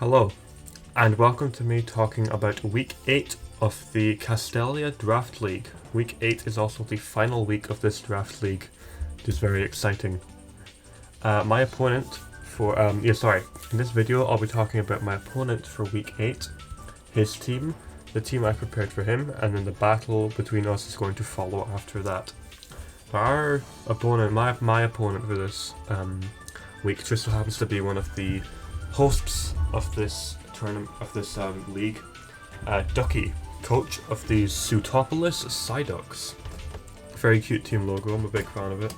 Hello, and welcome to me talking about Week 8 of the Castelia Draft League. Week 8 is also the final week of this draft league, which is very exciting. My opponent for, in this video I'll be talking about my opponent for Week 8, his team, the team I prepared for him, and then the battle between us is going to follow after that. Our opponent, my opponent for this week just so happens to be one of the hosts of this tournament, of this league, Ducky, coach of the Sootopolis Psyducks. Very cute team logo, I'm a big fan of it.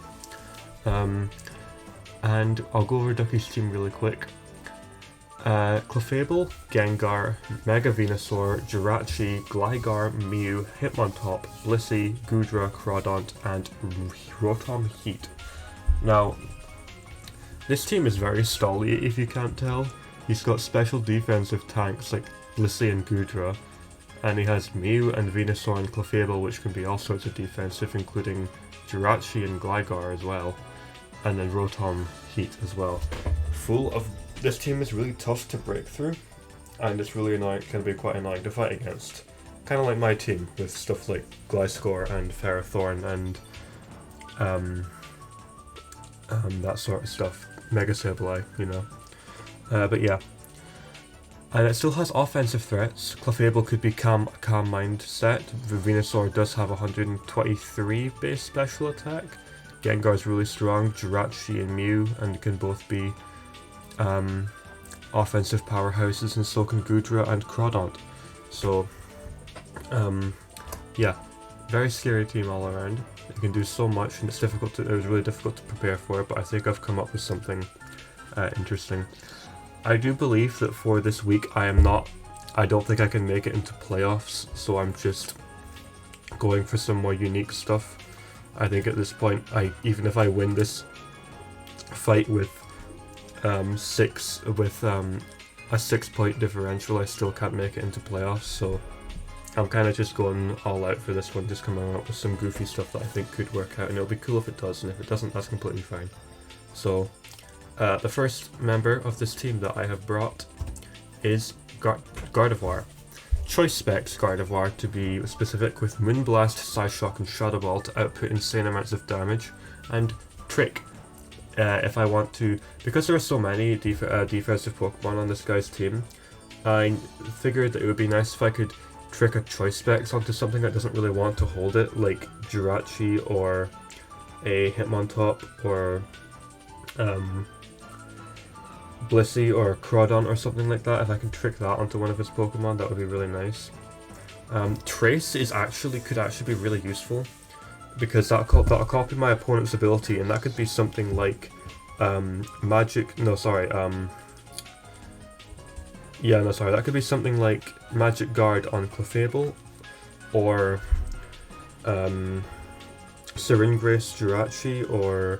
And I'll go over Ducky's team really quick. Clefable, Gengar, Mega Venusaur, Jirachi, Gligar, Mew, Hitmontop, Blissey, Goodra, Crawdont, and Rotom Heat. Now, this team is very stally if you can't tell. He's got special defensive tanks like Blissey and Goodra, and he has Mew and Venusaur and Clefable, which can be all sorts of defensive, including Jirachi and Gligar as well, and then Rotom Heat as well. This team is really tough to break through, and it's really annoying, can be quite annoying to fight against. Kind of like my team, with stuff like Gliscor and Ferrothorn and that sort of stuff. Mega Sableye, you know. But yeah. And it still has offensive threats. Clefable could be Calm Mind set. The Venusaur does have 123 base special attack. Gengar is really strong. Jirachi and Mew, and can both be offensive powerhouses, and so can Goodra and Crawdont. So, yeah, very scary team all around. You can do so much, and it was really difficult to prepare for it, but I think I've come up with something interesting. I do believe that for this week I don't think I can make it into playoffs, so I'm just going for some more unique stuff. I think at this point, even if I win this fight with a 6-point differential, I still can't make it into playoffs, so I'm kind of just going all out for this one, just coming up with some goofy stuff that I think could work out, and it'll be cool if it does, and if it doesn't, that's completely fine. So, the first member of this team that I have brought is Gardevoir. Choice specs Gardevoir, to be specific, with Moonblast, Psyshock, and Shadow Ball to output insane amounts of damage, and Trick. If I want to, because there are so many defensive Pokemon on this guy's team, I figured that it would be nice if I could trick a choice specs onto something that doesn't really want to hold it, like Jirachi or a Hitmontop or Blissey or Crawdont or something like that. If I can trick that onto one of his Pokemon, that would be really nice. Trace could actually be really useful, because that'll copy my opponent's ability, and that could be something like that could be something like Magic Guard on Clefable, or Syringrace Jirachi, or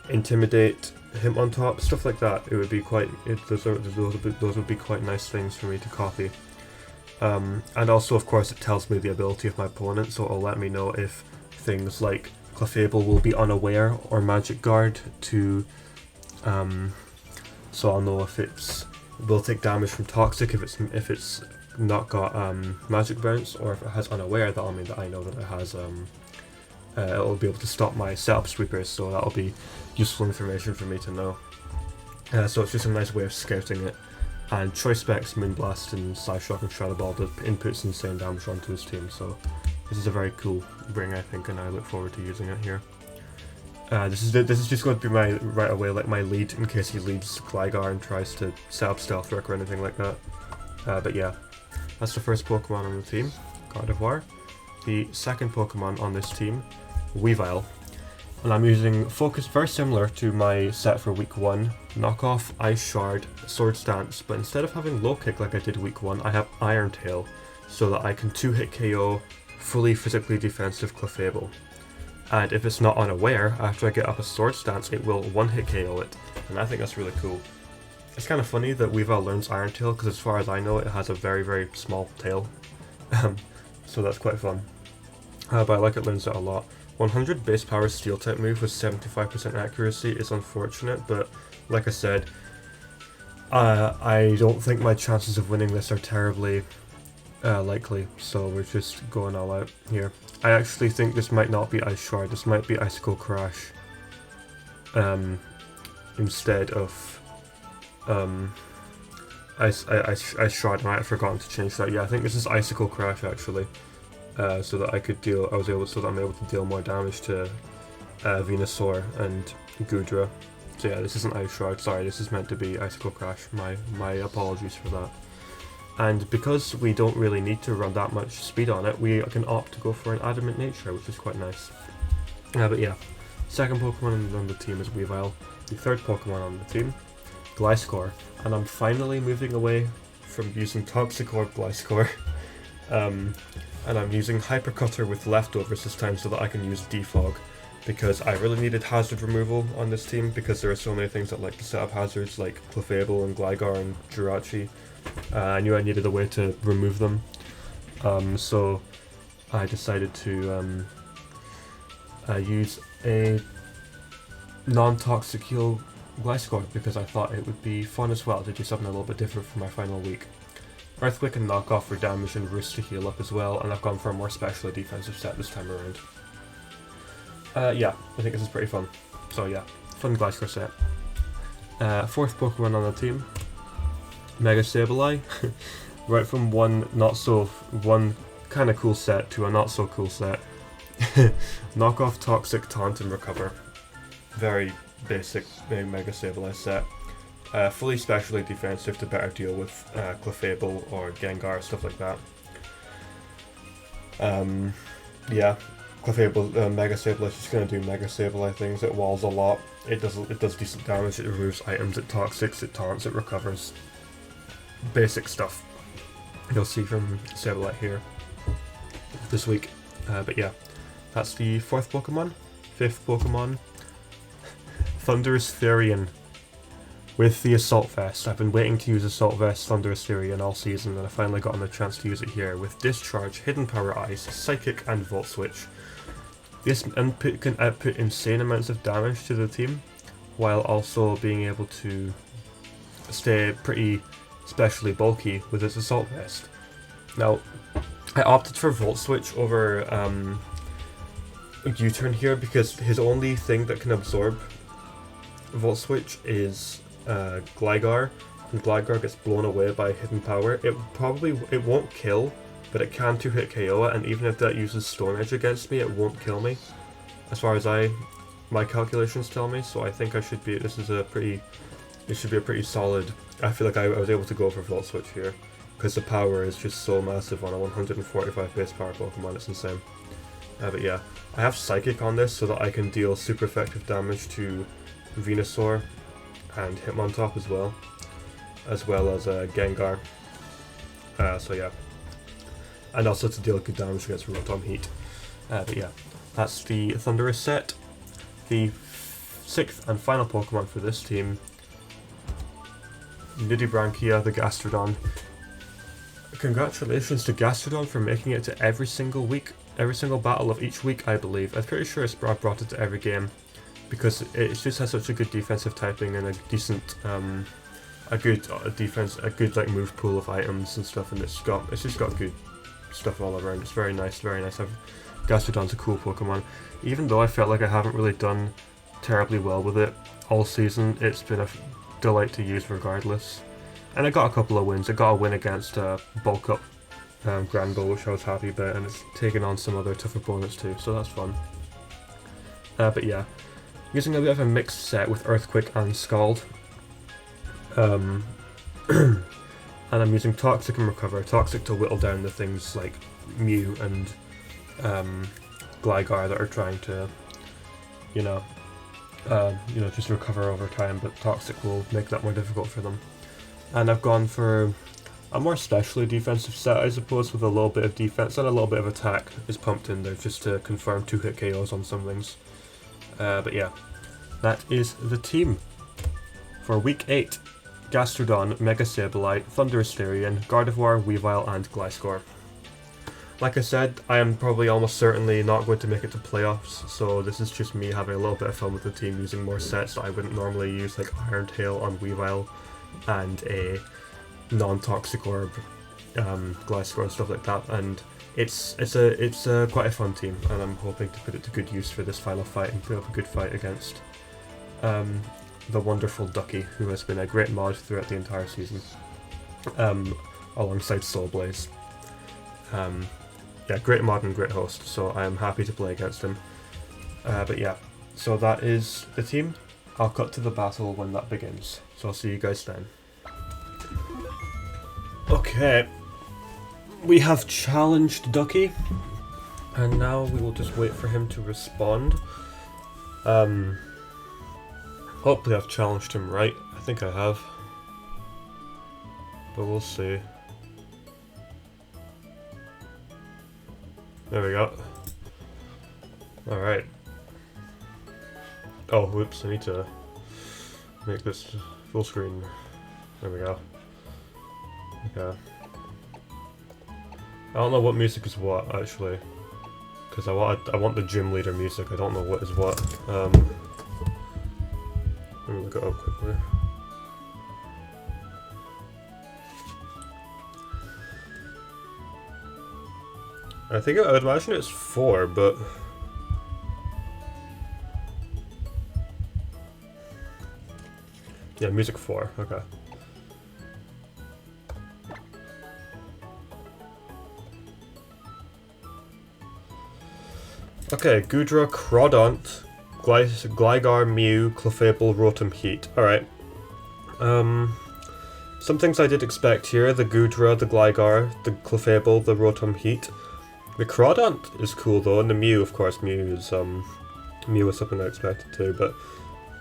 Intimidate Hitmontop, stuff like that. It would be those would be quite nice things for me to copy. And also, of course, it tells me the ability of my opponent, so it'll let me know if things like Clefable will be unaware or Magic Guard to, so I'll know if it will take damage from Toxic if it's not got Magic Bounce, or if it has Unaware. That'll mean that I know that it has it'll be able to stop my setup sweepers, so that'll be useful information for me to know. So it's just a nice way of scouting it. And Choice Specs, Moonblast, and Psyshock and Shadow Ball did inputs insane damage onto his team, so this is a very cool bring, I think, and I look forward to using it here. This is just going to be my my lead in case he leads Gligar and tries to set up Stealth Rock or anything like that. But yeah, that's the first Pokemon on the team, Gardevoir. The second Pokemon on this team, Weavile. And I'm using Focus, very similar to my set for week 1, knockoff Ice Shard, Swords Dance, but instead of having Low Kick like I did week 1, I have Iron Tail, so that I can 2-hit KO fully physically defensive Clefable. And if it's not unaware, after I get up a Swords Dance, it will 1-hit KO it, and I think that's really cool. It's kind of funny that Weavile learns Iron Tail, because as far as I know, it has a very, very small tail, so that's quite fun. But I like it learns it a lot. 100 base power Steel type move with 75% accuracy is unfortunate, but like I said, I don't think my chances of winning this are terribly likely, so we're just going all out here. I actually think this might not be Ice Shard, this might be Icicle Crash instead of Ice Shard. I might have forgotten to change that. Yeah, I think this is Icicle Crash actually, so that I'm able to deal more damage to Venusaur and Goodra. So yeah, this isn't Ice Shard, sorry, this is meant to be Icicle Crash. My apologies for that. And because we don't really need to run that much speed on it, we can opt to go for an Adamant Nature, which is quite nice. But yeah, second Pokemon on the team is Weavile. The third Pokemon on the team, Gliscor. And I'm finally moving away from using Toxic Orb Gliscor. And I'm using Hyper Cutter with leftovers this time so that I can use Defog. Because I really needed hazard removal on this team, because there are so many things that like to set up hazards like Clefable and Gligar and Jirachi. I knew I needed a way to remove them, so I decided to use a non-toxic heal Gliscor because I thought it would be fun as well to do something a little bit different for my final week. Earthquake and Knock Off for damage and Roost to heal up as well, and I've gone for a more specially defensive set this time around. Yeah, I think this is pretty fun. So yeah, fun Gliscor set. Fourth Pokemon on the team, Mega Sableye. Right from one kind of cool set to a not so cool set. Knock Off, Toxic, Taunt, and Recover. Very basic Mega Sableye set. Fully specially defensive to better deal with Clefable or Gengar, stuff like that. Yeah, Clefable, Mega Sableye is just going to do Mega Sableye things. It walls a lot. It does decent damage. It removes items. It toxics. It taunts. It recovers. Basic stuff you'll see from Sableye here this week. But yeah, that's the fourth Pokemon. Fifth Pokemon, Thunderous Therian with the Assault Vest. I've been waiting to use Assault Vest Thunderous Therian all season, and I finally gotten the chance to use it here with Discharge, Hidden Power Ice, Psychic, and Volt Switch. This input can output insane amounts of damage to the team, while also being able to stay pretty especially bulky with its Assault Vest. Now, I opted for Volt Switch over U-Turn here because his only thing that can absorb Volt Switch is Gligar, and Gligar gets blown away by Hidden Power. It won't kill, but it can 2-hit KO it, and even if that uses Stone Edge against me, it won't kill me, as far as my calculations tell me. So I think it should be a pretty solid. I feel like I was able to go for Volt Switch here, because the power is just so massive on a 145 base power Pokemon, it's insane. But yeah, I have Psychic on this so that I can deal super effective damage to Venusaur and Hitmontop as well as Gengar. So yeah, and also to deal good damage against Rotom Heat. But yeah, that's the Thunderous set. The sixth and final Pokemon for this team, Nidibranchia, the Gastrodon. Congratulations to Gastrodon for making it to every single battle of each week, I believe. I'm pretty sure I brought it to every game, because it just has such a good defensive typing and a decent, a good like move pool of items and stuff, and it's just got good stuff all around. It's very nice, very nice. Gastrodon's a cool Pokemon. Even though I felt like I haven't really done terribly well with it all season, it's been a delight to use regardless. And I got a couple of wins. I got a win against Bulk Up Granbull, which I was happy about, and it's taken on some other tough opponents too, so that's fun. But yeah, using a bit of a mixed set with Earthquake and Scald. And I'm using Toxic and Recover. Toxic to whittle down the things like Mew and Gligar that are trying to, just recover over time, but Toxic will make that more difficult for them. And I've gone for a more specially defensive set, I suppose, with a little bit of defense and a little bit of attack is pumped in there just to confirm 2-hit KOs on some things. But yeah, that is the team for Week 8. Gastrodon, Mega Sableye, Thunderous Therian, Gardevoir, Weavile, and Gliscor. Like I said, I am probably almost certainly not going to make it to playoffs, so this is just me having a little bit of fun with the team, using more sets that I wouldn't normally use, like Iron Tail on Weavile, and a non-toxic orb, Gliscor, stuff like that, and it's quite a fun team, and I'm hoping to put it to good use for this final fight and put up a good fight against the wonderful Ducky, who has been a great mod throughout the entire season, alongside Soulblaze. Yeah, great mod and great host, so I am happy to play against him. But yeah, so that is the team. I'll cut to the battle when that begins, so I'll see you guys then. Okay, we have challenged Ducky, and now we will just wait for him to respond. Hopefully I've challenged him right. I think I have, but we'll see. There we go. Alright. Oh, whoops, I need to make this full screen. There we go. Okay. I don't know what music is what, actually. Because I want the gym leader music, I don't know what is what. Let me look it up quickly. I would imagine it's 4, but... Yeah, music 4, okay. Okay, Goodra, Crawdont, Gligar, Mew, Clefable, Rotom, Heat. Alright. Some things I did expect here, the Goodra, the Gligar, the Clefable, the Rotom, Heat. The Crawdont is cool though, and the Mew, of course, Mew is something I expected too, but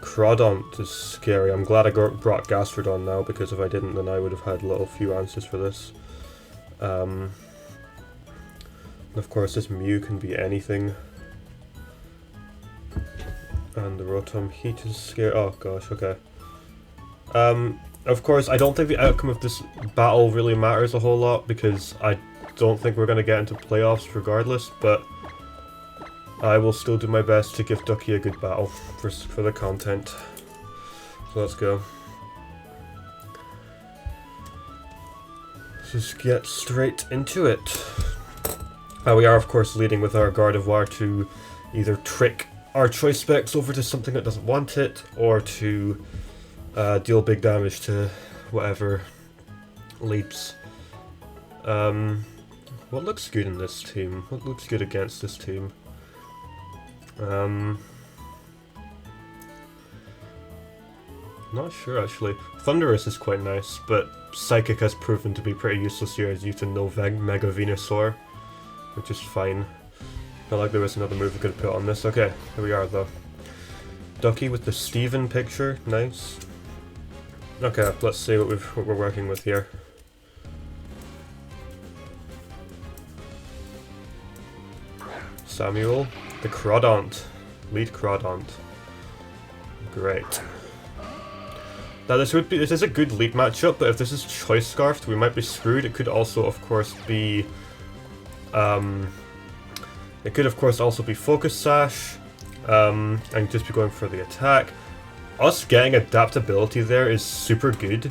Crawdont is scary. I'm glad I brought Gastrodon now, because if I didn't, then I would have had a few answers for this. And of course, this Mew can be anything. And the Rotom Heat is scary. Oh gosh, okay. Of course, I don't think the outcome of this battle really matters a whole lot, because I don't think we're going to get into playoffs regardless, but I will still do my best to give Ducky a good battle for the content. So let's go. Let's just get straight into it. We are of course leading with our Gardevoir to either trick our choice specs over to something that doesn't want it, or to deal big damage to whatever leads. What looks good in this team? What looks good against this team? Not sure actually. Thunderous is quite nice, but Psychic has proven to be pretty useless here as used to no Mega Venusaur, which is fine. Felt like there was another move we could have put on this. Okay, here we are though. Ducky with the Steven picture, nice. Okay, let's see what we're working with here. Samuel, the Crawdont, lead Crawdont. Great. Now this is a good lead matchup, but if this is Choice Scarfed, we might be screwed. It could also, of course, be Focus Sash, and just be going for the attack. Us getting adaptability there is super good,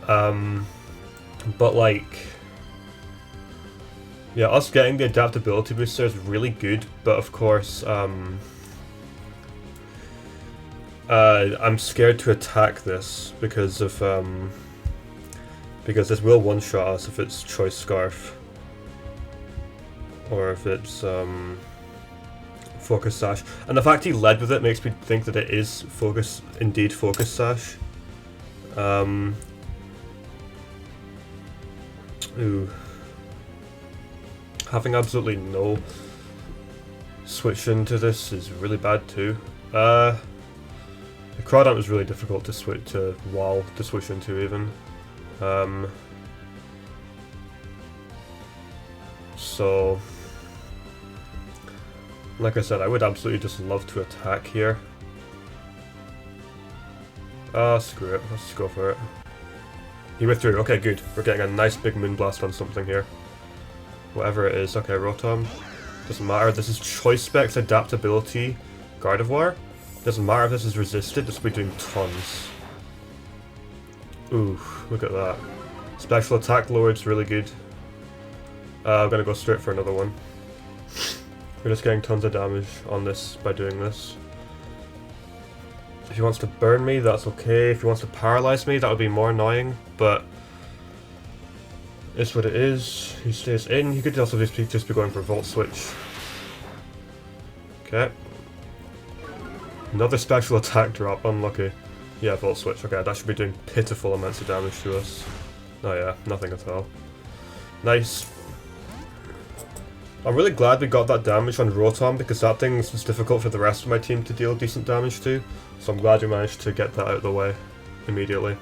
but like, yeah, us getting the adaptability booster is really good, but of course, I'm scared to attack this because this will one-shot us if it's Choice Scarf, or if it's Focus Sash. And the fact he led with it makes me think that it is Focus Sash. Ooh. Having absolutely no switch into this is really bad too. The Crawdont was really difficult to switch to switch into even. So, like I said, I would absolutely just love to attack here. Screw it, let's just go for it. He withdrew, okay good. We're getting a nice big Moonblast on something here. Whatever it is, okay, Rotom. Doesn't matter, this is Choice Specs Adaptability Gardevoir. Doesn't matter if this is resisted, this will be doing tons. Ooh, look at that. Special attack lowered's really good. I'm gonna go straight for another one. We're just getting tons of damage on this by doing this. If he wants to burn me, that's okay. If he wants to paralyze me, that would be more annoying, but it's what it is. He stays in. He could also just be going for Volt Switch. Okay. Another special attack drop, unlucky. Yeah, Volt Switch. Okay, that should be doing pitiful amounts of damage to us. Oh yeah, nothing at all. Nice. I'm really glad we got that damage on Rotom because that thing was difficult for the rest of my team to deal decent damage to. So I'm glad we managed to get that out of the way immediately.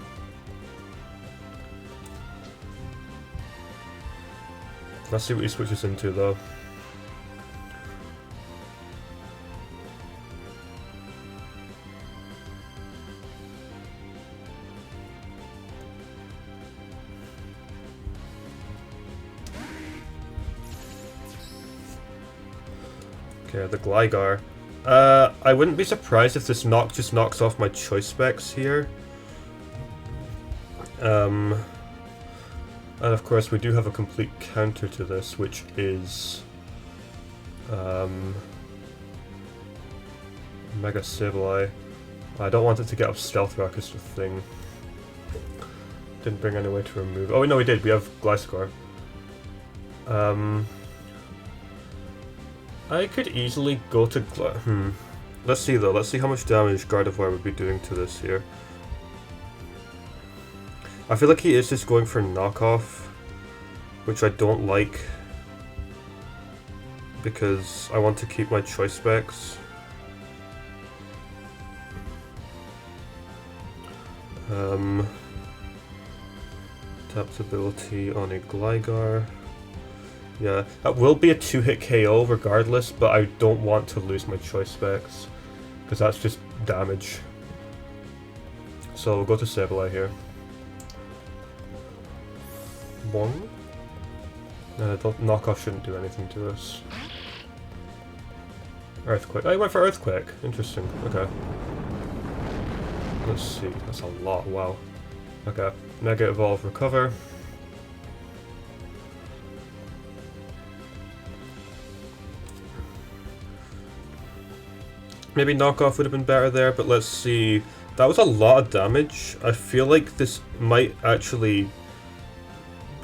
Let's see what he switches into though. Okay, the Gligar. I wouldn't be surprised if this just knocks off my choice specs here. And of course we do have a complete counter to this, which is Mega Sableye. I don't want it to get up Stealth Rock is the thing. Didn't bring any way to remove. Oh no, we did. We have Gliscor. I could easily go to Let's see though. Let's see how much damage Gardevoir would be doing to this here. I feel like he is just going for knockoff, which I don't like because I want to keep my choice specs. Taps ability on a Gligar. Yeah, that will be a 2-hit KO regardless, but I don't want to lose my choice specs, because that's just damage. So we'll go to Sableye here. One. Knockoff shouldn't do anything to us. Earthquake. Oh, he went for Earthquake. Interesting. Okay. Let's see. That's a lot. Wow. Okay. Mega Evolve, Recover. Maybe knockoff would have been better there, but let's see. That was a lot of damage. I feel like this might actually...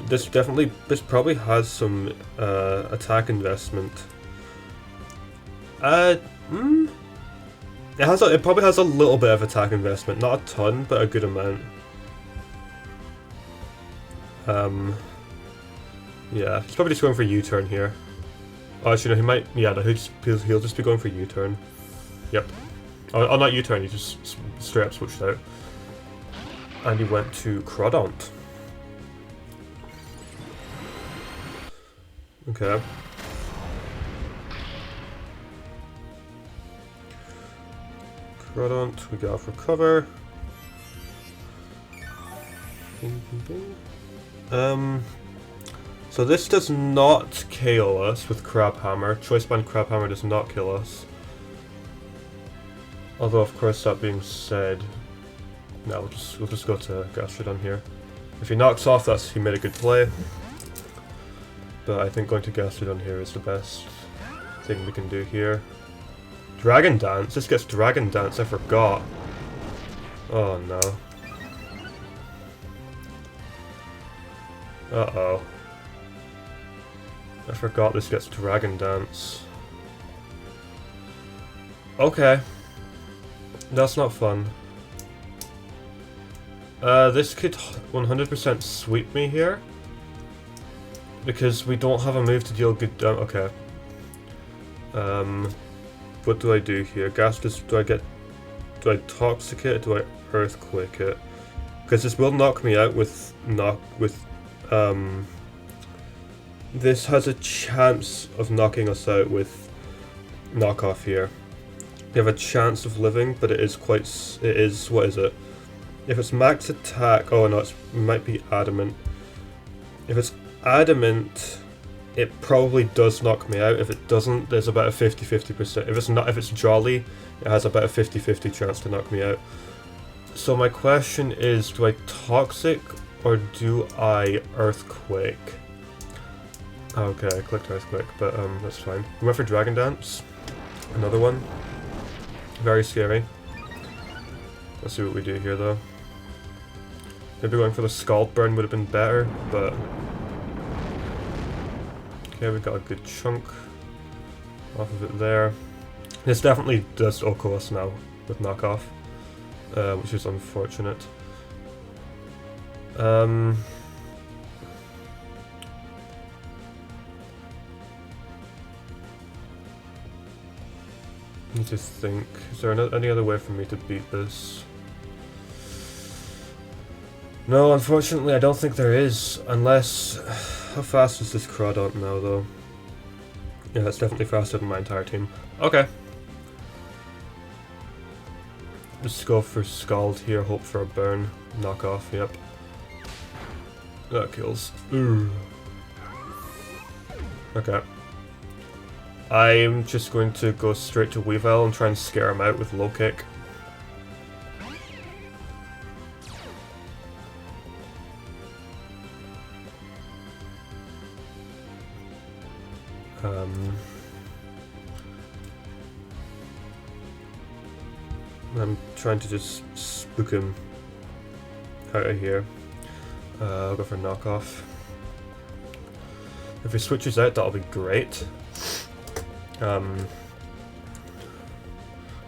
This probably has some attack investment. It probably has a little bit of attack investment. Not a ton, but a good amount. Yeah, he's probably just going for U-turn here. Oh, actually no, he might... Yeah, no, he'll just be going for U-turn. Yep. Oh, not U-turn, he just straight up switched out. And he went to Crawdaunt. Okay. Crawdaunt, we got off Recover. Bing, bing, bing. So this does not KO us with Crab Hammer. Choice Band Crab Hammer does not kill us. Although, of course, that being said, no, we'll just go to Gastrodon here. If he knocks off, he made a good play. But I think going to Gastrodon here is the best thing we can do here. Dragon Dance? This gets Dragon Dance, I forgot. Oh no. Uh-oh. I forgot this gets Dragon Dance. Okay. That's not fun. This could 100% sweep me here. Because we don't have a move to deal good damage. Okay. What do I do here? Do I Toxic it? Do I Earthquake it? Because this will knock me out with this has a chance of knocking us out with knockoff here. We have a chance of living, but it is, what is it? If it's max attack, oh no, it might be adamant. If it's adamant, it probably does knock me out. If it doesn't, there's about a 50-50%. If it's jolly, it has about a 50-50 chance to knock me out. So my question is, do I Toxic or do I Earthquake? Okay, I clicked Earthquake, but that's fine. We went for Dragon Dance. Another one. Very scary. Let's see what we do here though. Maybe going for the Scald Burn would have been better, but... Okay, we got a good chunk off of it there. This definitely does Oko us now with knockoff, which is unfortunate. Need to think. Is there any other way for me to beat this? No, unfortunately, I don't think there is. Unless, how fast is this Crawdont now, though? Yeah, it's definitely faster than my entire team. Okay. Just go for Scald here. Hope for a burn. Knock off. Yep. That kills. Ooh. Okay. I'm just going to go straight to Weavile and try and scare him out with low kick. I'm trying to just spook him out of here. I'll go for knockoff. If he switches out, that'll be great. And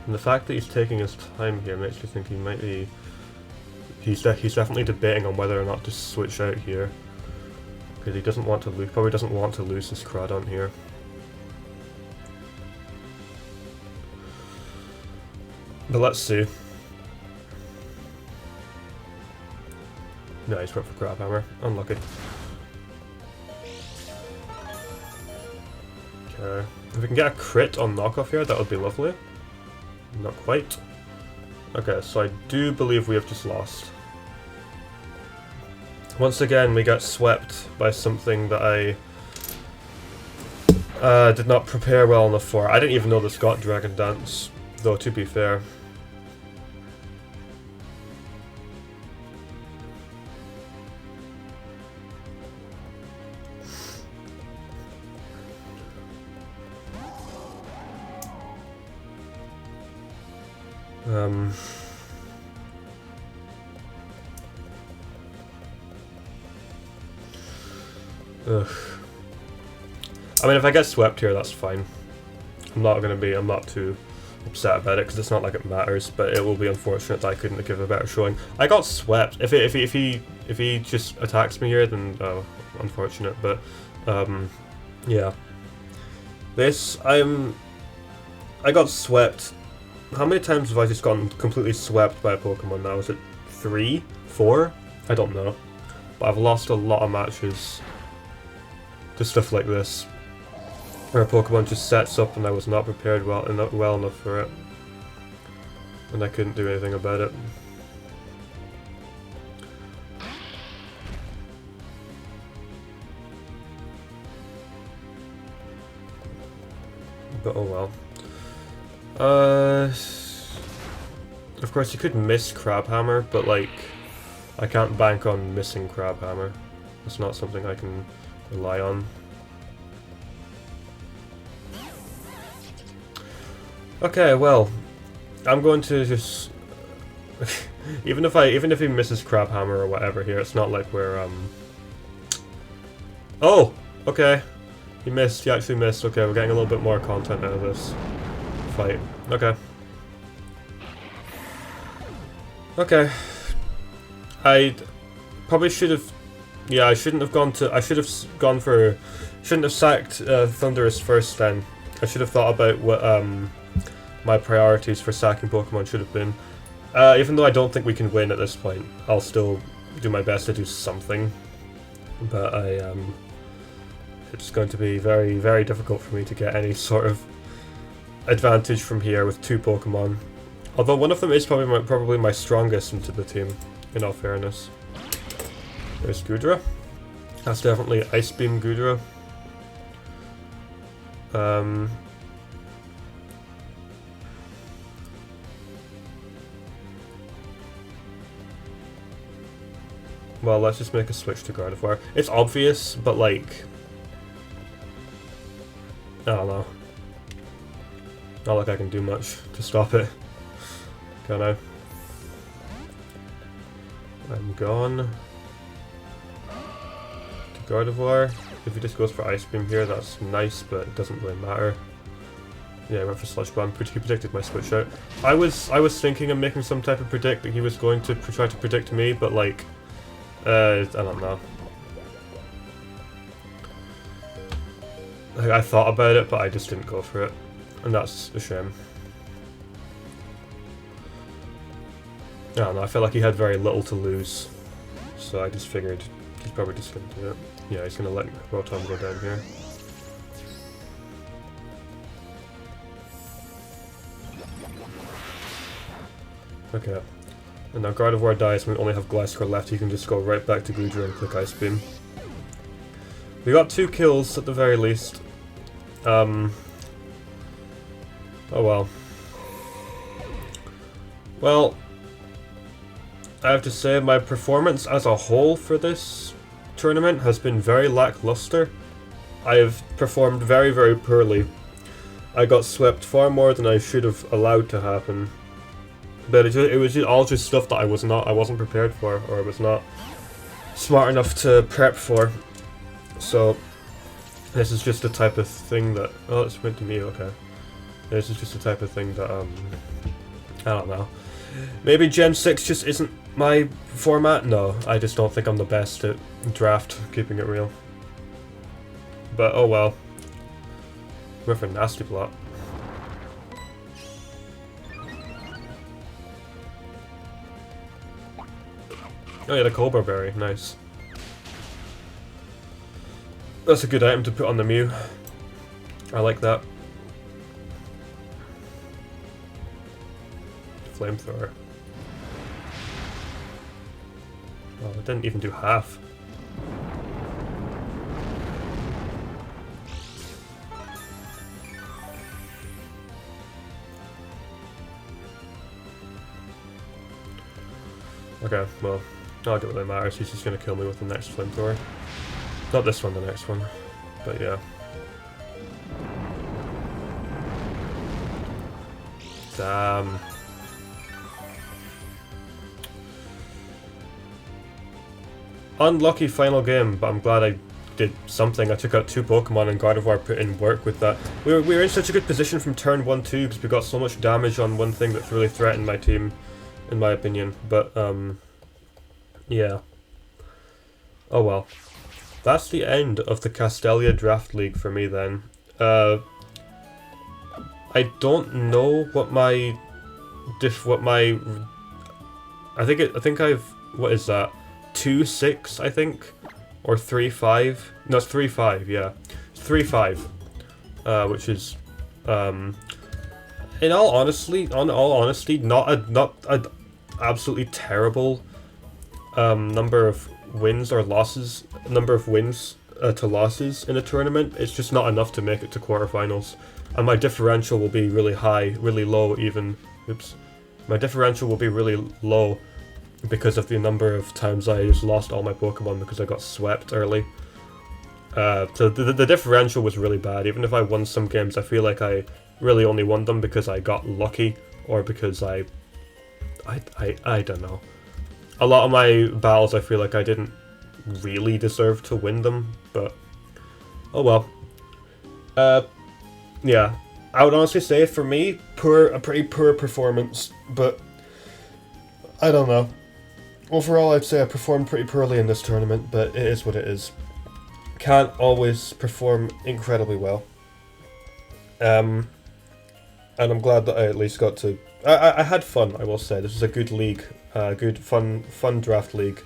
the fact that he's taking his time here makes me think he might be... He's definitely debating on whether or not to switch out here. Because he doesn't want to lose, probably doesn't want to lose this Crawdont here. But let's see. Nice, went for Crab Hammer. Unlucky. Okay. If we can get a crit on knockoff here, that would be lovely. Not quite. Okay, so I do believe we have just lost. Once again, we got swept by something that I did not prepare well enough for. I didn't even know this got Dragon Dance, though, to be fair. Ugh. I mean, if I get swept here, that's fine. I'm not too upset about it, because it's not like it matters, but it will be unfortunate that I couldn't give a better showing. I got swept. If he just attacks me here, then unfortunate, but yeah. I got swept. How many times have I just gotten completely swept by a Pokemon now? Is it 3? 4? I don't know. But I've lost a lot of matches to stuff like this, where a Pokemon just sets up and I was not prepared well enough for it, and I couldn't do anything about it. But oh well. Of course you could miss Crab Hammer, but like, I can't bank on missing Crab Hammer. It's not something I can rely on. Okay, well, I'm going to just even if he misses Crab Hammer or whatever here, it's not like we're Oh, okay. He missed. He actually missed. Okay, we're getting a little bit more content out of this fight. Okay. Okay. I probably should have. Yeah, I shouldn't have gone to. I should have gone for. Shouldn't have sacked Thundurus first. Then I should have thought about what my priorities for sacking Pokemon should have been. Even though I don't think we can win at this point, I'll still do my best to do something. But it's going to be very, very difficult for me to get any sort of advantage from here with 2 Pokemon. Although one of them is probably my strongest into the team, in all fairness. There's Goodra. That's definitely Ice Beam Goodra. I'm Well, let's just make a switch to Gardevoir. It's obvious, but like... I don't know. Not like I can do much to stop it. Can I? I'm gone. To Gardevoir. If he just goes for Ice Beam here, that's nice, but it doesn't really matter. Yeah, I went for Sludge Bomb. He predicted my switch out. I was thinking of making some type of predict that he was going to try to predict me, but like, I don't know. Like, I thought about it, but I just didn't go for it, and that's a shame. I don't know. I felt like he had very little to lose, so I just figured he's probably just going to do it. Yeah, he's going to let Rotom go down here. Okay, and now Gardevoir dies and we only have Gliscor left. He can just go right back to Goodra and click Ice Beam. We got 2 kills at the very least. Oh well. Well, I have to say my performance as a whole for this tournament has been very lackluster. I have performed very, very poorly. I got swept far more than I should have allowed to happen. But it was all just stuff that I wasn't prepared for, or was not smart enough to prep for. So this is just the type of thing that, oh, it's went to me, okay. This is just the type of thing that I don't know. Maybe Gen 6 just isn't my format? No, I just don't think I'm the best at draft, keeping it real. But oh well. Went for Nasty Plot. Oh yeah, the Cobra Berry, nice. That's a good item to put on the Mew. I like that. Flamethrower. Oh, it didn't even do half. Okay, well, not that really matters. He's just gonna kill me with the next Flamethrower. Not this one, the next one. But yeah. Damn. Unlucky final game, but I'm glad I did something. I took out 2 Pokemon and Gardevoir put in work with that. We were in such a good position from turn 1-2 because we got so much damage on one thing that really threatened my team, in my opinion. But, yeah. Oh well. That's the end of the Castelia Draft League for me then. I don't know what my... I think I've... What is that? 2-6, I think? Or 3-5? No, it's 3-5, yeah. It's 3-5. Which is... in all honesty, not a absolutely terrible number of wins or losses, number of wins to losses in a tournament. It's just not enough to make it to quarterfinals, and my differential will be really high, really low even. Oops, my differential will be really low because of the number of times I just lost all my Pokemon because I got swept early. So the differential was really bad. Even if I won some games, I feel like I really only won them because I got lucky or because I don't know. A lot of my battles, I feel like I didn't really deserve to win them, but oh well. Yeah, I would honestly say for me, a pretty poor performance, but I don't know. Overall, I'd say I performed pretty poorly in this tournament, but it is what it is. Can't always perform incredibly well. And I'm glad that I at least got to... I had fun, I will say. This was a good league. Good, fun draft league.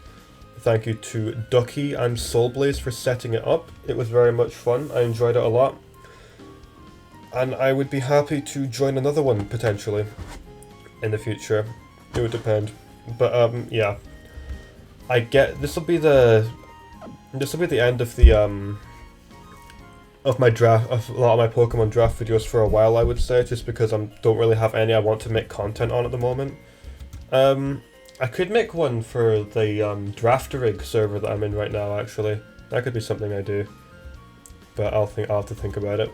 Thank you to Ducky and Soulblaze for setting it up. It was very much fun. I enjoyed it a lot. And I would be happy to join another one, potentially, in the future. It would depend. But, yeah. I get... This will be the end of the, of my draft, of a lot of my Pokemon draft videos for a while, I would say, just because I don't really have any I want to make content on at the moment. I could make one for the Draft Rig server that I'm in right now, actually. That could be something I do. But I'll have to think about it.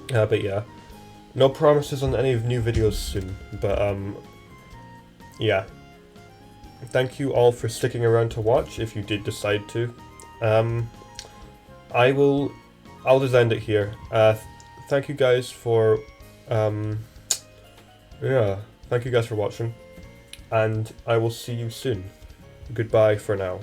But yeah. No promises on any new videos soon. But yeah. Thank you all for sticking around to watch, if you did decide to. I'll just end it here. Thank you guys for yeah, thank you guys for watching, and I will see you soon. Goodbye for now.